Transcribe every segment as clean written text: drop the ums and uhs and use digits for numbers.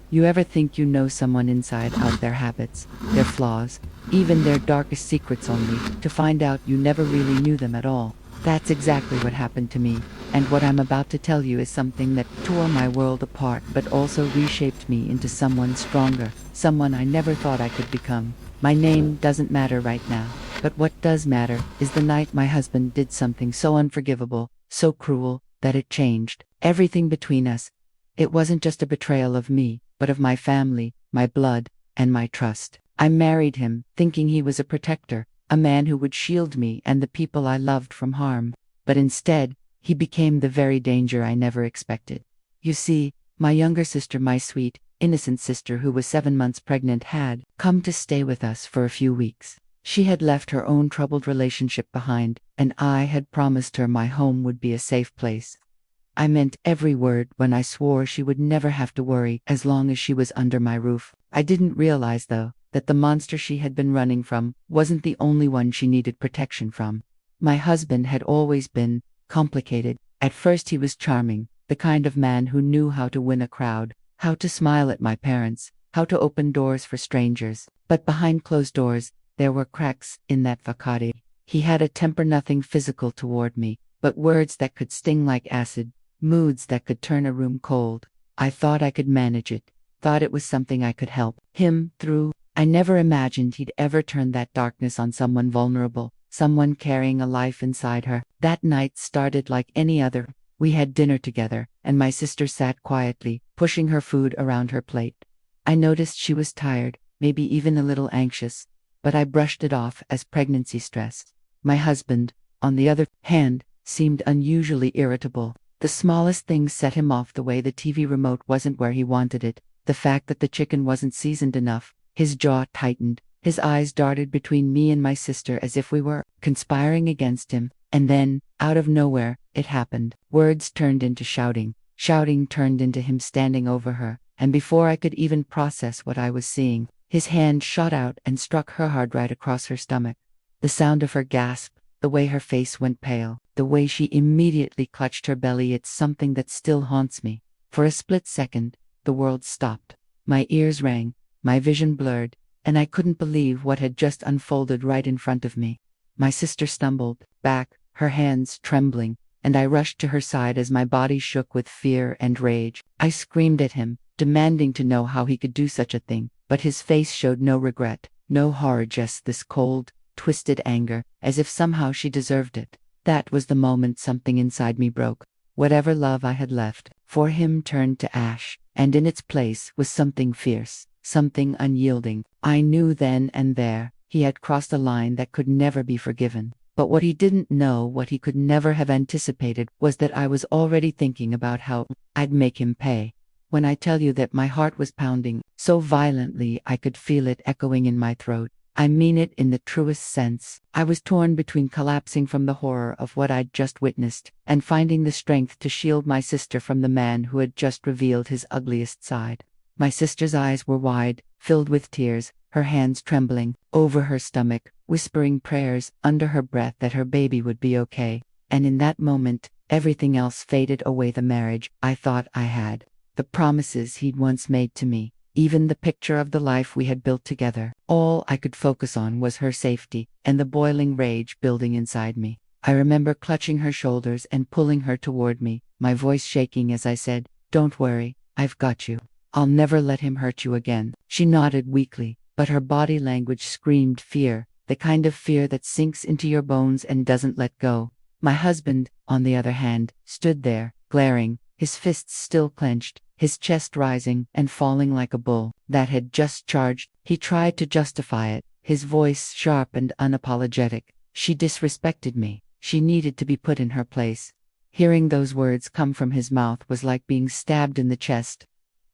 You ever think you know someone inside out, their habits, their flaws, even their darkest secrets, only to find out you never really knew them at all? That's exactly what happened to me, and what I'm about to tell you is something that tore my world apart but also reshaped me into someone stronger, someone I never thought I could become. My name doesn't matter right now, but what does matter is the night my husband did something so unforgivable, so cruel, that it changed everything between us. It wasn't just a betrayal of me, but of my family, my blood, and my trust. I married him, thinking he was a protector, a man who would shield me and the people I loved from harm. But instead, he became the very danger I never expected. You see, my younger sister, my sweet, innocent sister who was 7 months pregnant, had come to stay with us for a few weeks. She had left her own troubled relationship behind, and I had promised her my home would be a safe place. I meant every word when I swore she would never have to worry as long as she was under my roof. I didn't realize, though, that the monster she had been running from wasn't the only one she needed protection from. My husband had always been complicated. At first he was charming, the kind of man who knew how to win a crowd, how to smile at my parents, how to open doors for strangers. But behind closed doors, there were cracks in that facade. He had a temper, nothing physical toward me, but words that could sting like acid, moods that could turn a room cold. I thought I could manage it, thought it was something I could help him through. I never imagined he'd ever turn that darkness on someone vulnerable, someone carrying a life inside her. That night started like any other. We had dinner together, and my sister sat quietly, pushing her food around her plate. I noticed she was tired, maybe even a little anxious, but I brushed it off as pregnancy stress. My husband, on the other hand, seemed unusually irritable. The smallest thing set him off, the way the TV remote wasn't where he wanted it, the fact that the chicken wasn't seasoned enough. His jaw tightened, his eyes darted between me and my sister as if we were conspiring against him. And then, out of nowhere, it happened. Words turned into shouting, shouting turned into him standing over her, and before I could even process what I was seeing, his hand shot out and struck her hard right across her stomach. The sound of her gasp, the way her face went pale, the way she immediately clutched her belly, it's something that still haunts me. For a split second, the world stopped. My ears rang, my vision blurred, and I couldn't believe what had just unfolded right in front of me. My sister stumbled back, her hands trembling, and I rushed to her side as my body shook with fear and rage. I screamed at him, demanding to know how he could do such a thing, but his face showed no regret, no horror, just this cold, twisted anger, as if somehow she deserved it. That was the moment something inside me broke. Whatever love I had left for him turned to ash, and in its place was something fierce, something unyielding. I knew then and there he had crossed a line that could never be forgiven. But what he didn't know, what he could never have anticipated, was that I was already thinking about how I'd make him pay. When I tell you that my heart was pounding so violently I could feel it echoing in my throat, I mean it in the truest sense. I was torn between collapsing from the horror of what I'd just witnessed and finding the strength to shield my sister from the man who had just revealed his ugliest side. My sister's eyes were wide, filled with tears, her hands trembling over her stomach, whispering prayers under her breath that her baby would be okay. And in that moment, everything else faded away. The marriage I thought I had, the promises he'd once made to me, even the picture of the life we had built together. All I could focus on was her safety and the boiling rage building inside me. I remember clutching her shoulders and pulling her toward me, my voice shaking as I said, "Don't worry, I've got you. I'll never let him hurt you again." She nodded weakly, but her body language screamed fear, the kind of fear that sinks into your bones and doesn't let go. My husband, on the other hand, stood there, glaring, his fists still clenched, his chest rising and falling like a bull that had just charged. He tried to justify it, his voice sharp and unapologetic. "She disrespected me. She needed to be put in her place." Hearing those words come from his mouth was like being stabbed in the chest.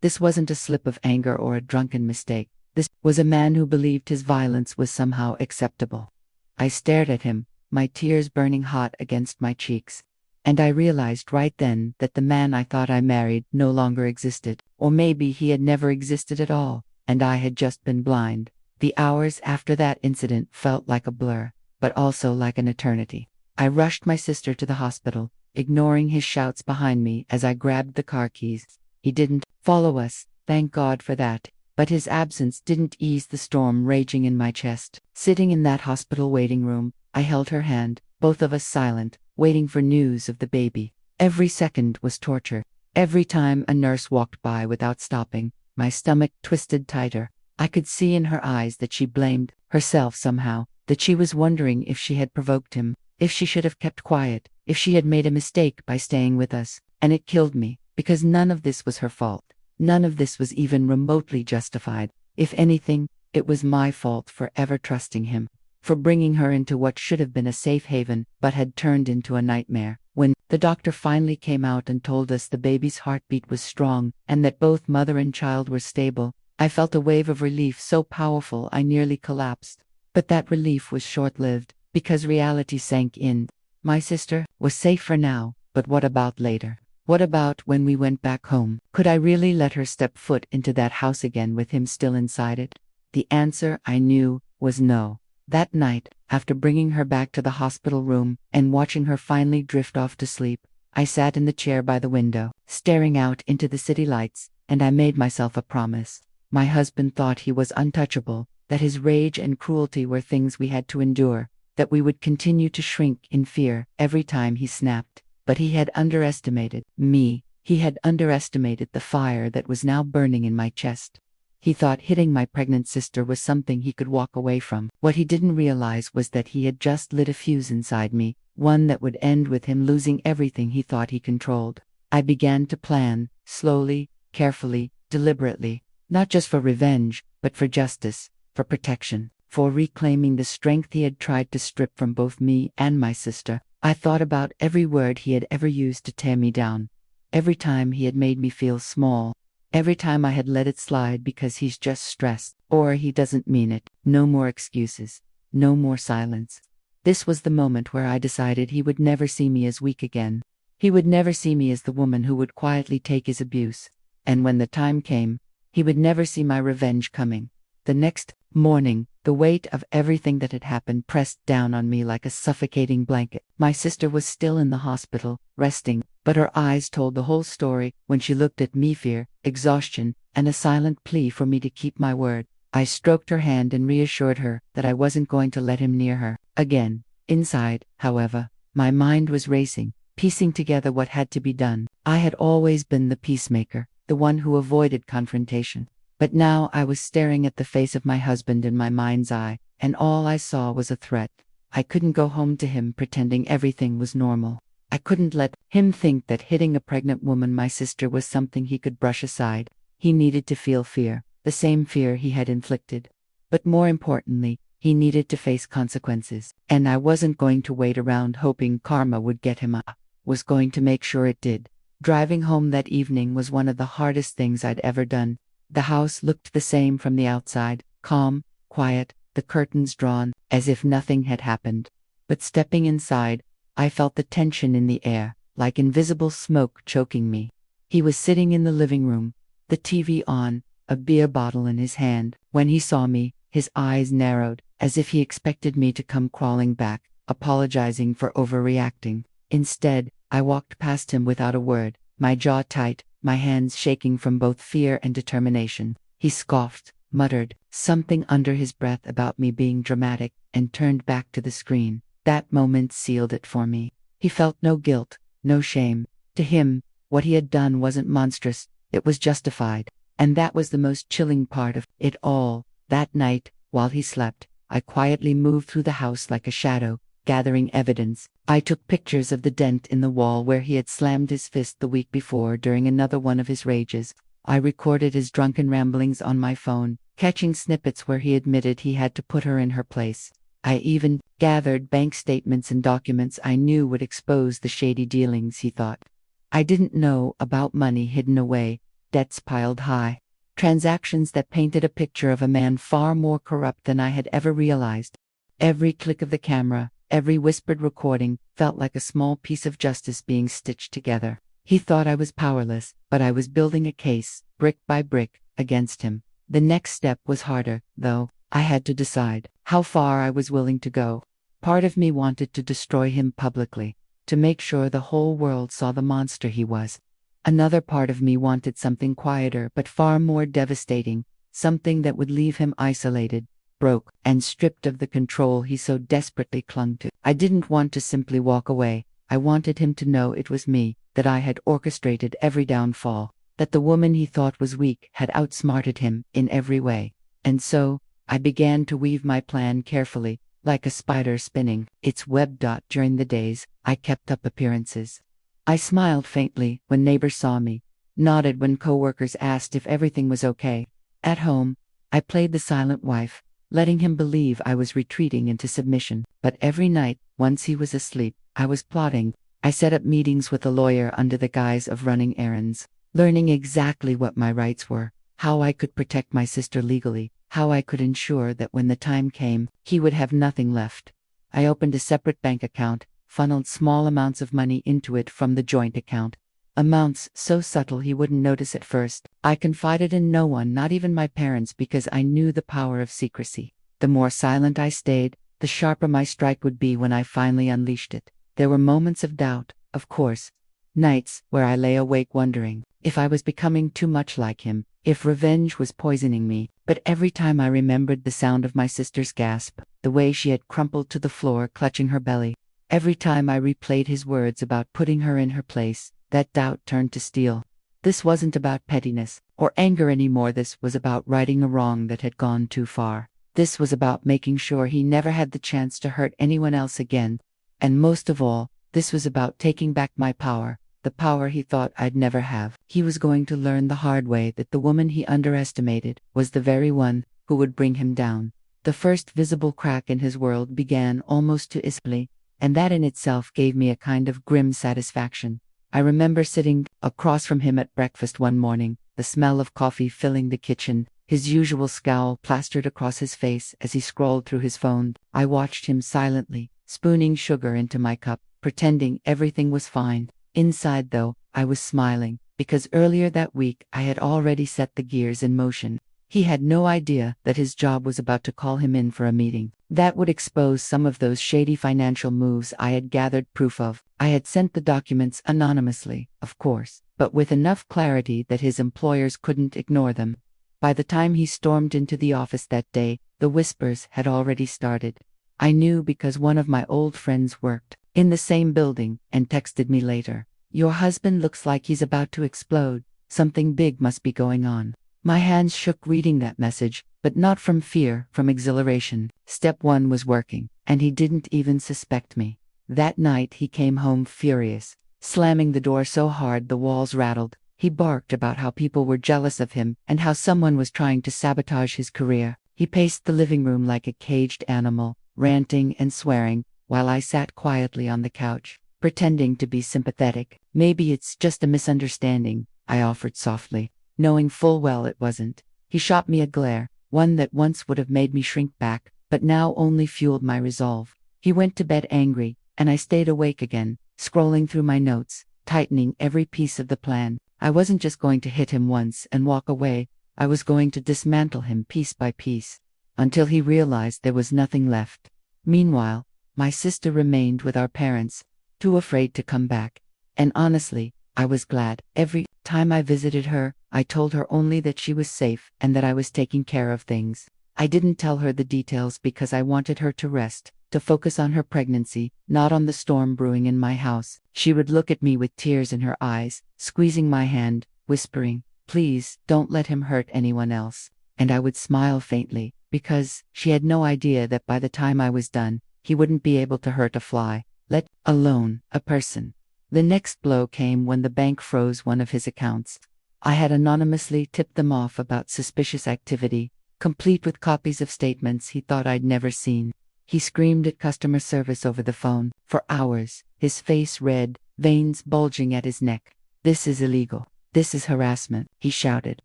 This wasn't a slip of anger or a drunken mistake. This was a man who believed his violence was somehow acceptable. I stared at him, my tears burning hot against my cheeks. And I realized right then that the man I thought I married no longer existed, or maybe he had never existed at all, and I had just been blind. The hours after that incident felt like a blur, but also like an eternity. I rushed my sister to the hospital, ignoring his shouts behind me as I grabbed the car keys. He didn't follow us, Thank God for that. But his absence didn't ease the storm raging in my chest. Sitting in that hospital waiting room, I held her hand, both of us silent, waiting for news of the baby. Every second was torture. Every time a nurse walked by without stopping, my stomach twisted tighter. I could see in her eyes that she blamed herself somehow, that she was wondering if she had provoked him, if she should have kept quiet, if she had made a mistake by staying with us. And it killed me, because none of this was her fault. None of this was even remotely justified. If anything, it was my fault for ever trusting him, for bringing her into what should have been a safe haven, but had turned into a nightmare. When the doctor finally came out and told us the baby's heartbeat was strong, and that both mother and child were stable, I felt a wave of relief so powerful I nearly collapsed. But that relief was short-lived, because reality sank in. My sister was safe for now, but what about later? What about when we went back home? Could I really let her step foot into that house again with him still inside it? The answer, I knew, was no. That night, after bringing her back to the hospital room and watching her finally drift off to sleep, I sat in the chair by the window, staring out into the city lights, and I made myself a promise. My husband thought he was untouchable, that his rage and cruelty were things we had to endure, that we would continue to shrink in fear every time he snapped. But he had underestimated me. He had underestimated the fire that was now burning in my chest. He thought hitting my pregnant sister was something he could walk away from. What he didn't realize was that he had just lit a fuse inside me, one that would end with him losing everything he thought he controlled. I began to plan, slowly, carefully, deliberately, not just for revenge, but for justice, for protection, for reclaiming the strength he had tried to strip from both me and my sister. I thought about every word he had ever used to tear me down, every time he had made me feel small, every time I had let it slide because he's just stressed, or he doesn't mean it. No more excuses, no more silence. This was the moment where I decided he would never see me as weak again. He would never see me as the woman who would quietly take his abuse. And when the time came, he would never see my revenge coming. The next morning, the weight of everything that had happened pressed down on me like a suffocating blanket. My sister was still in the hospital, resting, but her eyes told the whole story when she looked at me. Fear, exhaustion, and a silent plea for me to keep my word. I stroked her hand and reassured her that I wasn't going to let him near her again. Inside, however, my mind was racing, piecing together what had to be done. I had always been the peacemaker, the one who avoided confrontation. But now I was staring at the face of my husband in my mind's eye, and all I saw was a threat. I couldn't go home to him pretending everything was normal. I couldn't let him think that hitting a pregnant woman, my sister, was something he could brush aside. He needed to feel fear, the same fear he had inflicted. But more importantly, he needed to face consequences. And I wasn't going to wait around hoping karma would get him. I was going to make sure it did. Driving home that evening was one of the hardest things I'd ever done. The house looked the same from the outside, calm, quiet, the curtains drawn, as if nothing had happened. But stepping inside, I felt the tension in the air, like invisible smoke choking me. He was sitting in the living room, the TV on, a beer bottle in his hand. When he saw me, his eyes narrowed, as if he expected me to come crawling back, apologizing for overreacting. Instead, I walked past him without a word, my jaw tight, my hands shaking from both fear and determination. He scoffed, muttered something under his breath about me being dramatic, and turned back to the screen. That moment sealed it for me. He felt no guilt, no shame. To him, what he had done wasn't monstrous, it was justified. And that was the most chilling part of it all. That night, while he slept, I quietly moved through the house like a shadow, gathering evidence. I took pictures of the dent in the wall where he had slammed his fist the week before during another one of his rages. I recorded his drunken ramblings on my phone, catching snippets where he admitted he had to put her in her place. I even gathered bank statements and documents I knew would expose the shady dealings he thought I didn't know about, money hidden away, debts piled high, transactions that painted a picture of a man far more corrupt than I had ever realized. Every click of the camera, every whispered recording, felt like a small piece of justice being stitched together. He thought I was powerless, but I was building a case, brick by brick, against him. The next step was harder, though. I had to decide how far I was willing to go. Part of me wanted to destroy him publicly, to make sure the whole world saw the monster he was. Another part of me wanted something quieter but far more devastating, something that would leave him isolated, broke, and stripped of the control he so desperately clung to. I didn't want to simply walk away. I wanted him to know it was me, that I had orchestrated every downfall, that the woman he thought was weak had outsmarted him in every way. And so, I began to weave my plan carefully, like a spider spinning its web. During the days, I kept up appearances. I smiled faintly when neighbors saw me, nodded when coworkers asked if everything was okay. At home, I played the silent wife, letting him believe I was retreating into submission. But every night, once he was asleep, I was plotting. I set up meetings with a lawyer under the guise of running errands, learning exactly what my rights were, how I could protect my sister legally, how I could ensure that when the time came, he would have nothing left. I opened a separate bank account, funneled small amounts of money into it from the joint account. Amounts so subtle he wouldn't notice at first. I confided in no one, not even my parents, because I knew the power of secrecy. The more silent I stayed, the sharper my strike would be when I finally unleashed it. There were moments of doubt, of course. Nights where I lay awake wondering if I was becoming too much like him, if revenge was poisoning me. But every time I remembered the sound of my sister's gasp, the way she had crumpled to the floor clutching her belly, every time I replayed his words about putting her in her place, that doubt turned to steel. This wasn't about pettiness or anger anymore. This was about righting a wrong that had gone too far. This was about making sure he never had the chance to hurt anyone else again. And most of all, this was about taking back my power, the power he thought I'd never have. He was going to learn the hard way that the woman he underestimated was the very one who would bring him down. The first visible crack in his world began almost too easily, and that in itself gave me a kind of grim satisfaction. I remember sitting across from him at breakfast one morning, the smell of coffee filling the kitchen, his usual scowl plastered across his face as he scrolled through his phone. I watched him silently, spooning sugar into my cup, pretending everything was fine. Inside, though, I was smiling, because earlier that week I had already set the gears in motion. He had no idea that his job was about to call him in for a meeting that would expose some of those shady financial moves I had gathered proof of. I had sent the documents anonymously, of course, but with enough clarity that his employers couldn't ignore them. By the time he stormed into the office that day, the whispers had already started. I knew because one of my old friends worked in the same building and texted me later. "Your husband looks like he's about to explode. Something big must be going on." My hands shook reading that message, but not from fear, from exhilaration. Step one was working, and he didn't even suspect me. That night he came home furious, slamming the door so hard the walls rattled. He barked about how people were jealous of him and how someone was trying to sabotage his career. He paced the living room like a caged animal, ranting and swearing, while I sat quietly on the couch, pretending to be sympathetic. "Maybe it's just a misunderstanding," I offered softly, knowing full well it wasn't. He shot me a glare, one that once would have made me shrink back, but now only fueled my resolve. He went to bed angry, and I stayed awake again, scrolling through my notes, tightening every piece of the plan. I wasn't just going to hit him once and walk away. I was going to dismantle him piece by piece, until he realized there was nothing left. Meanwhile, my sister remained with our parents, too afraid to come back. And honestly, I was glad. Every time I visited her, I told her only that she was safe and that I was taking care of things. I didn't tell her the details because I wanted her to rest, to focus on her pregnancy, not on the storm brewing in my house. She would look at me with tears in her eyes, squeezing my hand, whispering, "Please, don't let him hurt anyone else." And I would smile faintly, because she had no idea that by the time I was done, he wouldn't be able to hurt a fly, let alone a person. The next blow came when the bank froze one of his accounts. I had anonymously tipped them off about suspicious activity, complete with copies of statements he thought I'd never seen. He screamed at customer service over the phone for hours, his face red, veins bulging at his neck. "This is illegal. This is harassment," he shouted.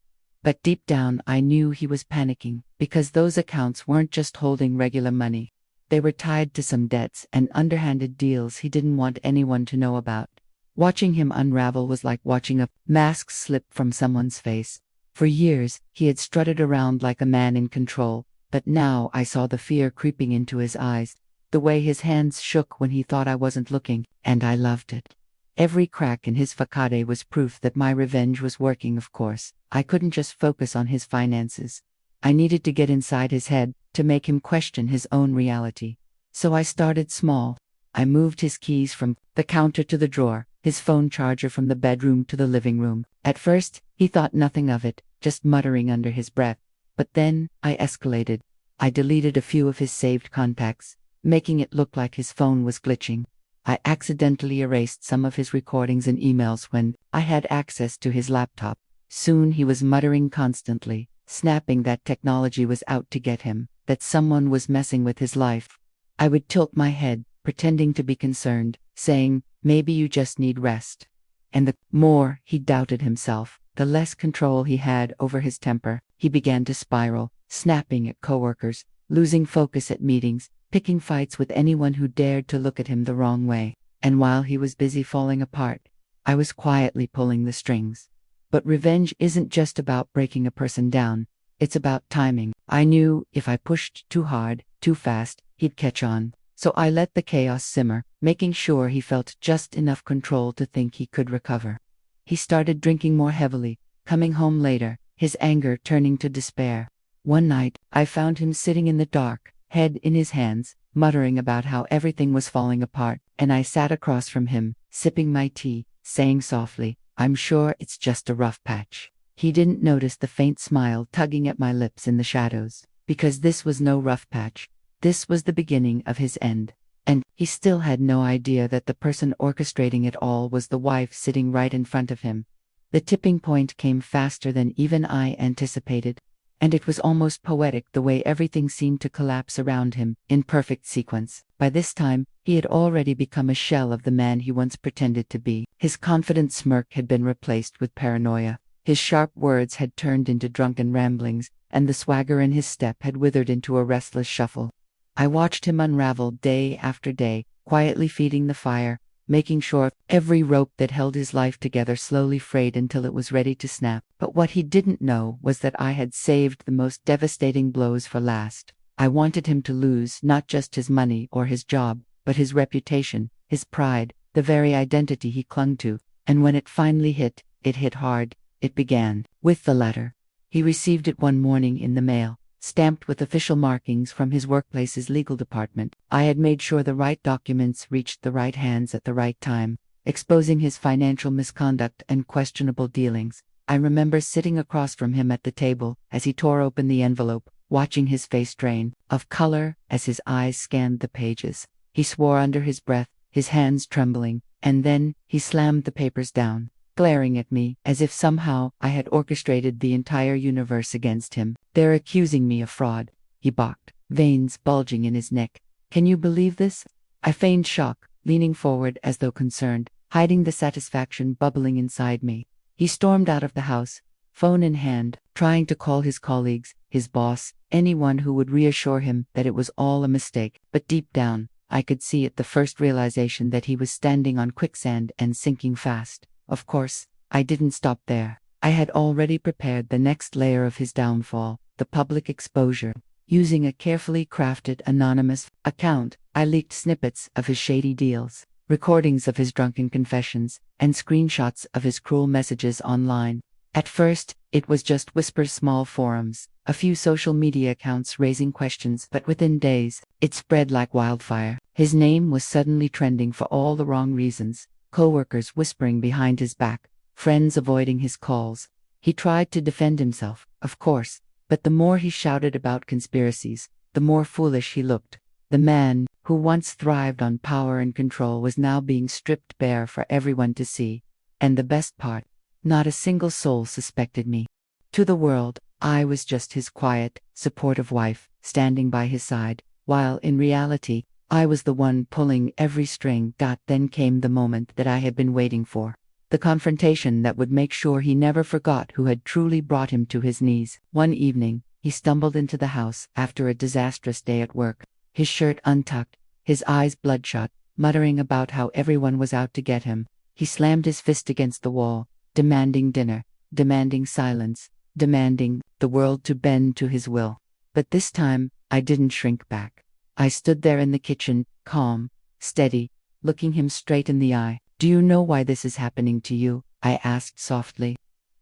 But deep down I knew he was panicking, because those accounts weren't just holding regular money. They were tied to some debts and underhanded deals he didn't want anyone to know about. Watching him unravel was like watching a mask slip from someone's face. For years, he had strutted around like a man in control, but now I saw the fear creeping into his eyes, the way his hands shook when he thought I wasn't looking, and I loved it. Every crack in his facade was proof that my revenge was working, of course. I couldn't just focus on his finances. I needed to get inside his head to make him question his own reality. So I started small. I moved his keys from the counter to the drawer, his phone charger from the bedroom to the living room. At first, he thought nothing of it, just muttering under his breath. But then, I escalated. I deleted a few of his saved contacts, making it look like his phone was glitching. I accidentally erased some of his recordings and emails when I had access to his laptop. Soon he was muttering constantly, snapping that technology was out to get him, that someone was messing with his life. I would tilt my head, pretending to be concerned, saying, maybe you just need rest. And the more he doubted himself, the less control he had over his temper. He began to spiral, snapping at coworkers, losing focus at meetings, picking fights with anyone who dared to look at him the wrong way. And while he was busy falling apart, I was quietly pulling the strings. But revenge isn't just about breaking a person down. It's about timing. I knew if I pushed too hard, too fast, he'd catch on. So I let the chaos simmer, making sure he felt just enough control to think he could recover. He started drinking more heavily, coming home later, his anger turning to despair. One night, I found him sitting in the dark, head in his hands, muttering about how everything was falling apart, and I sat across from him, sipping my tea, saying softly, I'm sure it's just a rough patch. He didn't notice the faint smile tugging at my lips in the shadows, because this was no rough patch. This was the beginning of his end. And he still had no idea that the person orchestrating it all was the wife sitting right in front of him. The tipping point came faster than even I anticipated, and it was almost poetic the way everything seemed to collapse around him, in perfect sequence. By this time, he had already become a shell of the man he once pretended to be. His confident smirk had been replaced with paranoia. His sharp words had turned into drunken ramblings, and the swagger in his step had withered into a restless shuffle. I watched him unravel day after day, quietly feeding the fire, making sure every rope that held his life together slowly frayed until it was ready to snap. But what he didn't know was that I had saved the most devastating blows for last. I wanted him to lose not just his money or his job, but his reputation, his pride, the very identity he clung to. And when it finally hit, it hit hard. It began with the letter. He received it one morning in the mail, stamped with official markings from his workplace's legal department. I had made sure the right documents reached the right hands at the right time, exposing his financial misconduct and questionable dealings. I remember sitting across from him at the table as he tore open the envelope, watching his face drain of color as his eyes scanned the pages. He swore under his breath, his hands trembling, and then he slammed the papers down, glaring at me as if somehow I had orchestrated the entire universe against him. They're accusing me of fraud, he balked, veins bulging in his neck. Can you believe this? I feigned shock, leaning forward as though concerned, hiding the satisfaction bubbling inside me. He stormed out of the house, phone in hand, trying to call his colleagues, his boss, anyone who would reassure him that it was all a mistake. But deep down, I could see at the first realization that he was standing on quicksand and sinking fast. Of course, I didn't stop there. I had already prepared the next layer of his downfall, the public exposure. Using a carefully crafted anonymous account, I leaked snippets of his shady deals, recordings of his drunken confessions, and screenshots of his cruel messages online. At first, it was just whispers, small forums, a few social media accounts raising questions, but within days, it spread like wildfire. His name was suddenly trending for all the wrong reasons. Coworkers whispering behind his back, friends avoiding his calls. He tried to defend himself, of course, but the more he shouted about conspiracies, the more foolish he looked. The man, who once thrived on power and control, was now being stripped bare for everyone to see. And the best part, not a single soul suspected me. To the world, I was just his quiet, supportive wife, standing by his side, while in reality, I was the one pulling every string. Then came the moment that I had been waiting for. The confrontation that would make sure he never forgot who had truly brought him to his knees. One evening, he stumbled into the house after a disastrous day at work, his shirt untucked, his eyes bloodshot, muttering about how everyone was out to get him. He slammed his fist against the wall, demanding dinner, demanding silence, demanding the world to bend to his will. But this time, I didn't shrink back. I stood there in the kitchen, calm, steady, looking him straight in the eye. "Do you know why this is happening to you?" I asked softly.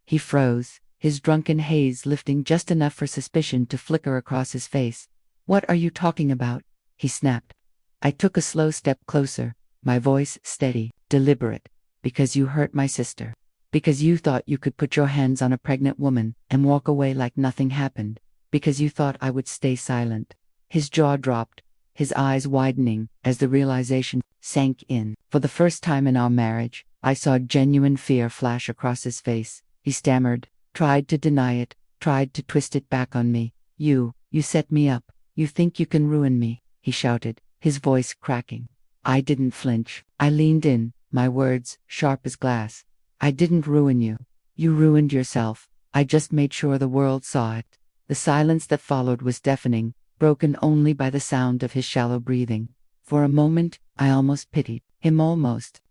He froze, his drunken haze lifting just enough for suspicion to flicker across his face. "What are you talking about?" he snapped. I took a slow step closer, my voice steady, deliberate. "Because you hurt my sister. Because you thought you could put your hands on a pregnant woman and walk away like nothing happened. Because you thought I would stay silent." His jaw dropped, his eyes widening as the realization sank in. For the first time in our marriage, I saw genuine fear flash across his face. He stammered, tried to deny it, tried to twist it back on me. You set me up. You think you can ruin me," he shouted, his voice cracking. I didn't flinch. I leaned in, my words sharp as glass. "I didn't ruin you. You ruined yourself. I just made sure the world saw it." The silence that followed was deafening, broken only by the sound of his shallow breathing. For a moment, I almost pitied him,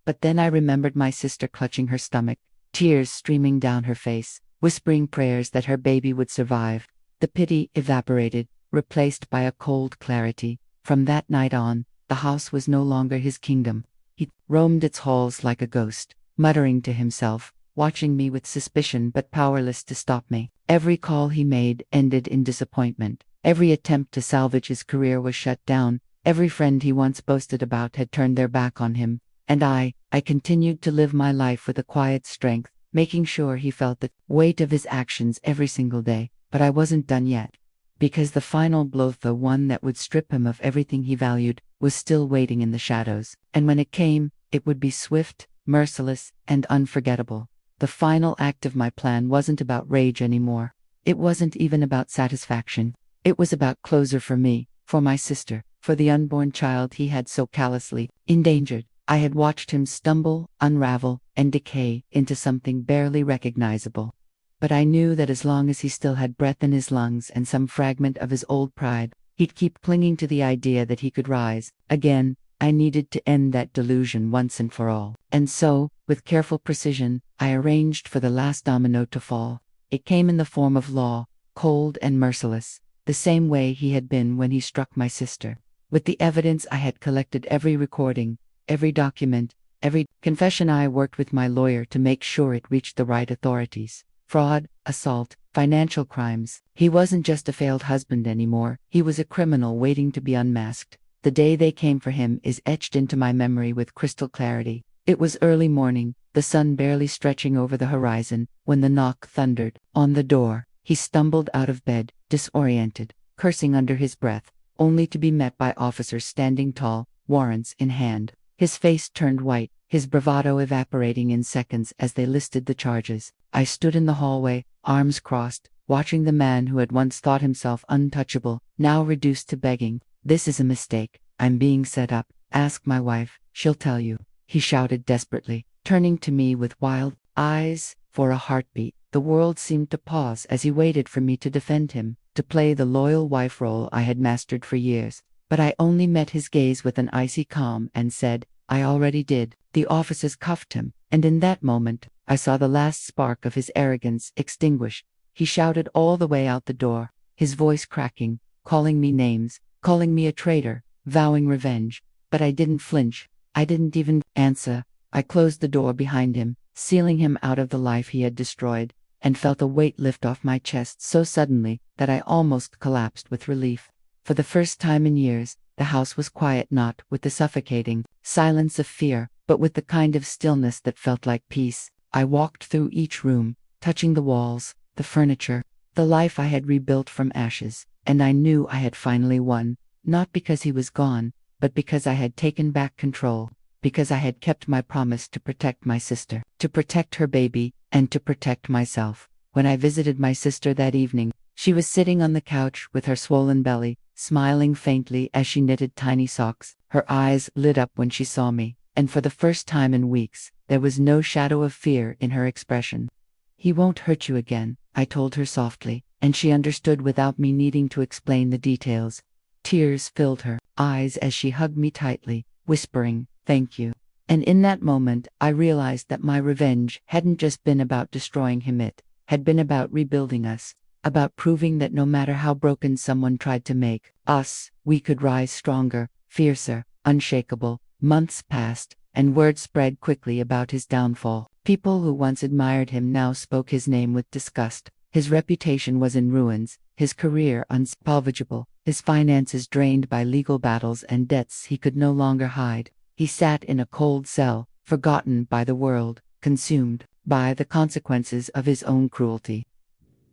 but then I remembered my sister clutching her stomach, tears streaming down her face, whispering prayers that her baby would survive. The pity evaporated, replaced by a cold clarity. From that night on, the house was no longer his kingdom. He roamed its halls like a ghost, muttering to himself, watching me with suspicion but powerless to stop me. Every call he made ended in disappointment. Every attempt to salvage his career was shut down. Every friend he once boasted about had turned their back on him. And I continued to live my life with a quiet strength, making sure he felt the weight of his actions every single day. But I wasn't done yet. Because the final blow, the one that would strip him of everything he valued, was still waiting in the shadows. And when it came, it would be swift, merciless, and unforgettable. The final act of my plan wasn't about rage anymore. It wasn't even about satisfaction. It was about closure for me, for my sister, for the unborn child he had so callously endangered. I had watched him stumble, unravel, and decay into something barely recognizable. But I knew that as long as he still had breath in his lungs and some fragment of his old pride, he'd keep clinging to the idea that he could rise again. I needed to end that delusion once and for all. And so, with careful precision, I arranged for the last domino to fall. It came in the form of law, cold and merciless, the same way he had been when he struck my sister. With the evidence I had collected, every recording, every document, every confession, I worked with my lawyer to make sure it reached the right authorities. Fraud, assault, financial crimes. He wasn't just a failed husband anymore. He was a criminal waiting to be unmasked. The day they came for him is etched into my memory with crystal clarity. It was early morning, the sun barely stretching over the horizon, when the knock thundered on the door. He stumbled out of bed, disoriented, cursing under his breath, only to be met by officers standing tall, warrants in hand. His face turned white, his bravado evaporating in seconds as they listed the charges. I stood in the hallway, arms crossed, watching the man who had once thought himself untouchable, now reduced to begging. "This is a mistake. I'm being set up. Ask my wife, she'll tell you," he shouted desperately, turning to me with wild eyes. For a heartbeat, the world seemed to pause as he waited for me to defend him, to play the loyal wife role I had mastered for years. But I only met his gaze with an icy calm and said, "I already did." The officers cuffed him, and in that moment, I saw the last spark of his arrogance extinguish. He shouted all the way out the door, his voice cracking, calling me names, calling me a traitor, vowing revenge. But I didn't flinch. I didn't even answer. I closed the door behind him, sealing him out of the life he had destroyed, and felt a weight lift off my chest so suddenly that I almost collapsed with relief. For the first time in years, the house was quiet, not with the suffocating silence of fear, but with the kind of stillness that felt like peace. I walked through each room, touching the walls, the furniture, the life I had rebuilt from ashes, and I knew I had finally won, not because he was gone, but because I had taken back control, because I had kept my promise to protect my sister, to protect her baby, and to protect myself. When I visited my sister that evening, she was sitting on the couch with her swollen belly, smiling faintly as she knitted tiny socks. Her eyes lit up when she saw me, and for the first time in weeks, there was no shadow of fear in her expression. "He won't hurt you again," I told her softly, and she understood without me needing to explain the details. Tears filled her eyes as she hugged me tightly, whispering, "Thank you." And in that moment, I realized that my revenge hadn't just been about destroying him, it had been about rebuilding us, about proving that no matter how broken someone tried to make us, we could rise stronger, fiercer, unshakable, Months passed, and word spread quickly about his downfall. People who once admired him now spoke his name with disgust. His reputation was in ruins, his career unsalvageable, his finances drained by legal battles and debts he could no longer hide. He sat in a cold cell, forgotten by the world, consumed by the consequences of his own cruelty.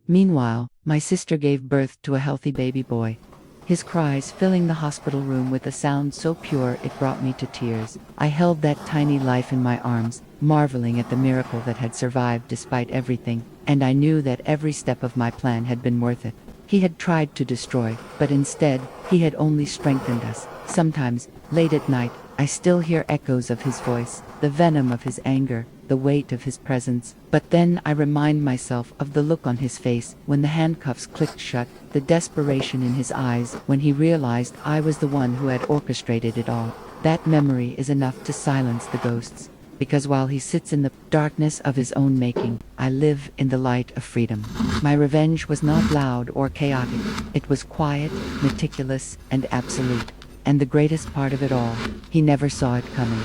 Meanwhile, my sister gave birth to a healthy baby boy. His cries filling the hospital room with a sound so pure it brought me to tears. I held that tiny life in my arms, marveling at the miracle that had survived despite everything, and I knew that every step of my plan had been worth it. He had tried to destroy, but instead, he had only strengthened us. Sometimes, late at night, I still hear echoes of his voice, the venom of his anger, the weight of his presence. But then I remind myself of the look on his face when the handcuffs clicked shut, the desperation in his eyes when he realized I was the one who had orchestrated it all. That memory is enough to silence the ghosts, because while he sits in the darkness of his own making, I live in the light of freedom. My revenge was not loud or chaotic. It was quiet, meticulous, and absolute. And the greatest part of it all, he never saw it coming.